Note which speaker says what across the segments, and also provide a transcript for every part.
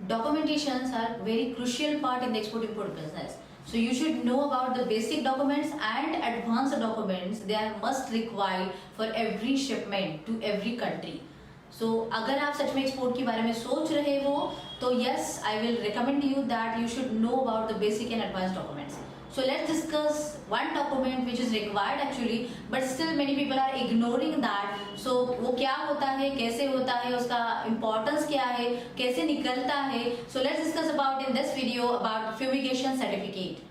Speaker 1: documentations are very crucial part in the export-import business. So you should know about the basic documents and advanced documents. They are must required for every shipment to every country. So अगर आप सच में export के बारे में सोच रहे हो तो yes, I will recommend you that you should know about the basic and advanced documents. So let's discuss one document which is required actually, but still many people are ignoring that. So वो क्या होता है, कैसे होता है, उसका importance क्या है, कैसे निकलता है. So let's discuss about in this video about fumigation certificate.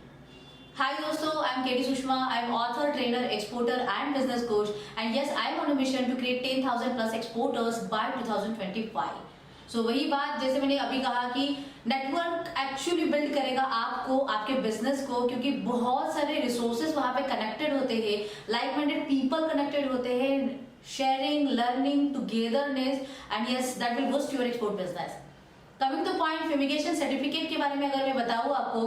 Speaker 1: Hi दोस्तों, I am KD Sushma. I am author, trainer, exporter and business coach. And yes, I am on a mission to create 10,000 plus exporters by 2025. So वही बात जैसे मैंने अभी कहा कि network actually build करेगा आपको, आपके बिजनेस को, क्योंकि बहुत सारे रिसोर्सेज वहां पे कनेक्टेड होते हैं, लाइक माइंडेड पीपल कनेक्टेड होते हैं, sharing, learning, togetherness, and yes that will boost your export business. Coming two point, fumigation certificate के बारे में अगर मैं बताऊं आपको,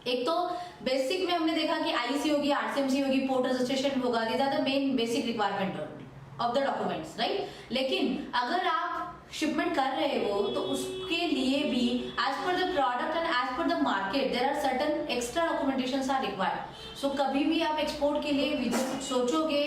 Speaker 1: एक तो बेसिक में हमने देखा कि आईसी होगी, आरसीएमसी होगी, पोर्ट रजिस्ट्रेशन होगा, these are the main basic requirement of the documents, right. लेकिन अगर आप शिपमेंट कर रहे हो तो उसके लिए भी as per the product and as per the market there are certain extra documentations are required. So कभी भी आप एक्सपोर्ट के लिए सोचोगे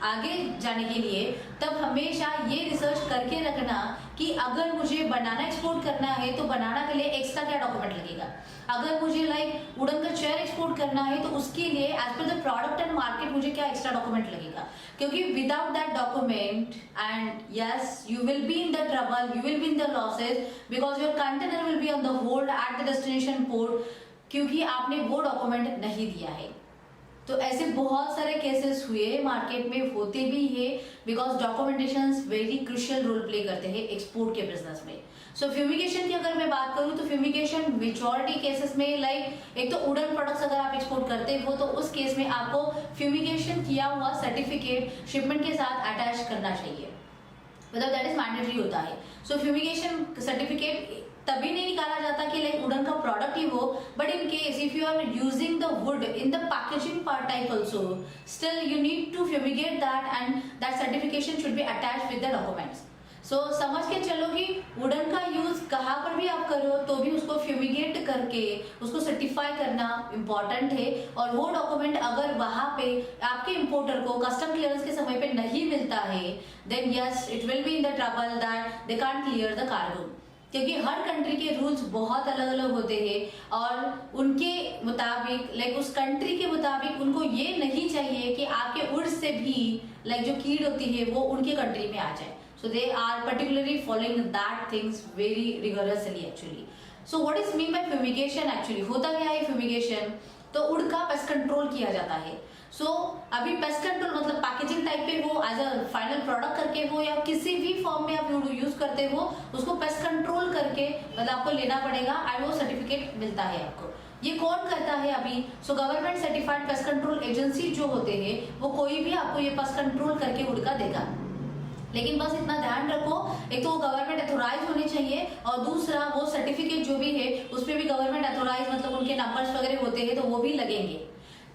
Speaker 1: आगे जाने के लिए, तब हमेशा ये रिसर्च करके रखना कि अगर मुझे बनाना एक्सपोर्ट करना है तो बनाना के लिए एक्स्ट्रा क्या डॉक्यूमेंट लगेगा. अगर मुझे लाइक वुडन का चेयर एक्सपोर्ट करना है तो उसके लिए as per the product and market मुझे क्या एक्स्ट्रा डॉक्यूमेंट लगेगा. क्योंकि without that document and yes you will be in the trouble, you will be in the losses, because your container will be on the hold at the destination port, क्योंकि आपने वो document नहीं दिया है. तो ऐसे बहुत सारे केसेस हुए, मार्केट में होते भी है, because documentations very crucial role play करते हैं एक्सपोर्ट के बिजनेस में. सो फ्यूमिगेशन की अगर मैं बात करूं तो फ्यूमिगेशन मेजॉरिटी केसेस में लाइक एक तो वुडन प्रोडक्ट्स अगर आप एक्सपोर्ट करते हो तो उस केस में आपको फ्यूमिगेशन किया हुआ सर्टिफिकेट शिपमेंट के साथ अटैच करना चाहिए, मतलब दैट इज मैंडेटरी होता है. सो फ्यूमिगेशन सर्टिफिकेट तभी नहीं निकाला जाता कि लाइक वुडन का प्रोडक्ट ही हो, but in case if you are using the wood in the packaging part type also, still you need to fumigate that and that certification should be attach with the documents. So समझ के चलो कि wooden का use कहाँ पर भी आप करो तो भी उसको फ्यूमिगेट करके उसको सर्टिफाई करना इम्पोर्टेंट है. और वो डॉक्यूमेंट अगर वहां पे आपके इंपोर्टर को कस्टम क्लियरेंस के समय पे नहीं मिलता है, then yes it will be in the trouble that they can't clear the cargo. क्योंकि हर कंट्री के रूल्स बहुत अलग अलग होते हैं और उनके मुताबिक लाइक उस कंट्री के मुताबिक उनको ये नहीं चाहिए कि आपके वुड से भी लाइक जो कीड़ होती है वो उनके कंट्री में आ जाए. So they are particularly following that things very rigorously actually. So what is mean by fumigation actually? होता क्या है fumigation? तो वुड का पेस्ट कंट्रोल किया जाता है. सो अभी पेस्ट कंट्रोल मतलब पैकेजिंग टाइप पे हो, एज अ फाइनल प्रोडक्ट करके हो, या किसी भी फॉर्म में आप यूज करते हो, उसको पेस्ट कंट्रोल करके मतलब आपको लेना पड़ेगा एंड वो सर्टिफिकेट मिलता है आपको. ये कौन करता है अभी? So government certified pest control agency जो होते हैं वो कोई भी आपको ये पेस्ट कंट्रोल करके वुड का देगा. लेकिन बस इतना ध्यान रखो, एक तो वो गवर्नमेंट अथोराइज होने चाहिए और दूसरा वो सर्टिफिकेट जो भी है उस पर भी गवर्नमेंट अथोराइज मतलब उनके नंबर्स वगैरह होते हैं तो वो भी लगेंगे.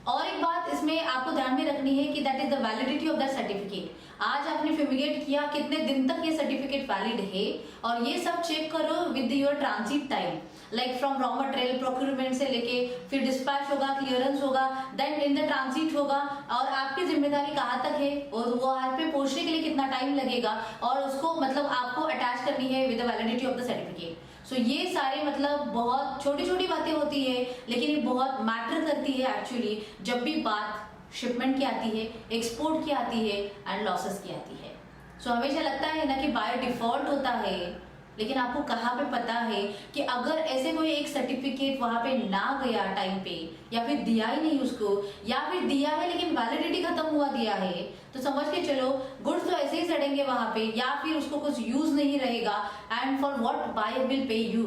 Speaker 1: और एक बात इसमें आपको ध्यान में रखनी है कि that is the validity of that certificate. आज आपने फ्यूमिगेट किया, कितने दिन तक ये सर्टिफिकेट वैलिड है, और ये सब चेक करो with your transit time, like from raw material procurement से लेके फिर डिस्पैच होगा, क्लियरेंस होगा, देन इन द ट्रांजिट होगा, और आपकी जिम्मेदारी कहाँ तक है और वो आप पे पहुंचने के लिए कितना टाइम लगेगा, और उसको मतलब आपको अटैच करनी है with the validity of the certificate. So ये सारे मतलब बहुत छोटी छोटी बातें होती है, लेकिन ये बहुत मैटर करती है एक्चुअली जब भी बात शिपमेंट की आती है, एक्सपोर्ट की आती है एंड लॉसेस की आती है. सो हमेशा लगता है ना कि बाय डिफॉल्ट होता है, लेकिन आपको कहाँ पे पता है कि अगर ऐसे कोई एक सर्टिफिकेट वहां पे ना गया टाइम पे, या फिर दिया ही नहीं उसको, या फिर दिया है लेकिन वैलिडिटी खत्म हुआ दिया है, तो समझ के चलो गुड्स तो ऐसे ही सड़ेंगे वहां पे, या फिर उसको कुछ यूज नहीं रहेगा, and for what buyer will pay you.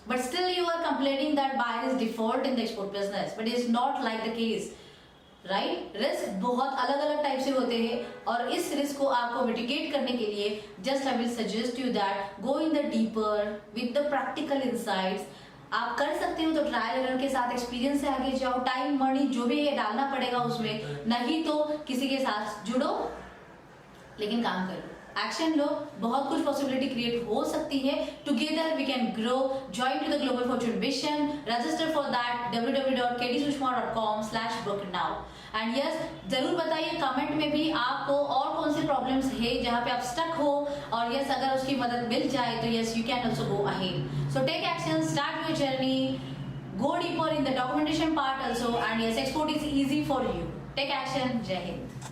Speaker 1: But still you are complaining that buyer is default in the export business, but it is not like the case, right. Risk बहुत अलग अलग टाइप से होते हैं और इस रिस्क को आपको मिटिगेट करने के लिए just I will suggest you that go in the deeper with the practical insights. आप कर सकते हो तो ट्रायल एरर के साथ एक्सपीरियंस से आगे जाओ, टाइम मनी जो भी है डालना पड़ेगा उसमें, नहीं तो किसी के साथ जुड़ो लेकिन काम करो. एक्शन लो, बहुत कुछ पॉसिबिलिटी क्रिएट हो सकती है. Together we can grow. Join to the global fortune mission. Register for that www.ktsushma.com/book now. And yes, जरूर बताइए कमेंट में भी आपको और कौन से प्रॉब्लम्स है जहां पे आप स्टक हो, और यस अगर उसकी मदद मिल जाए तो yes you can also go ahead. So take action, start your journey, go deeper in the documentation part also, and yes, export is easy for you. Take action. Jai Hind.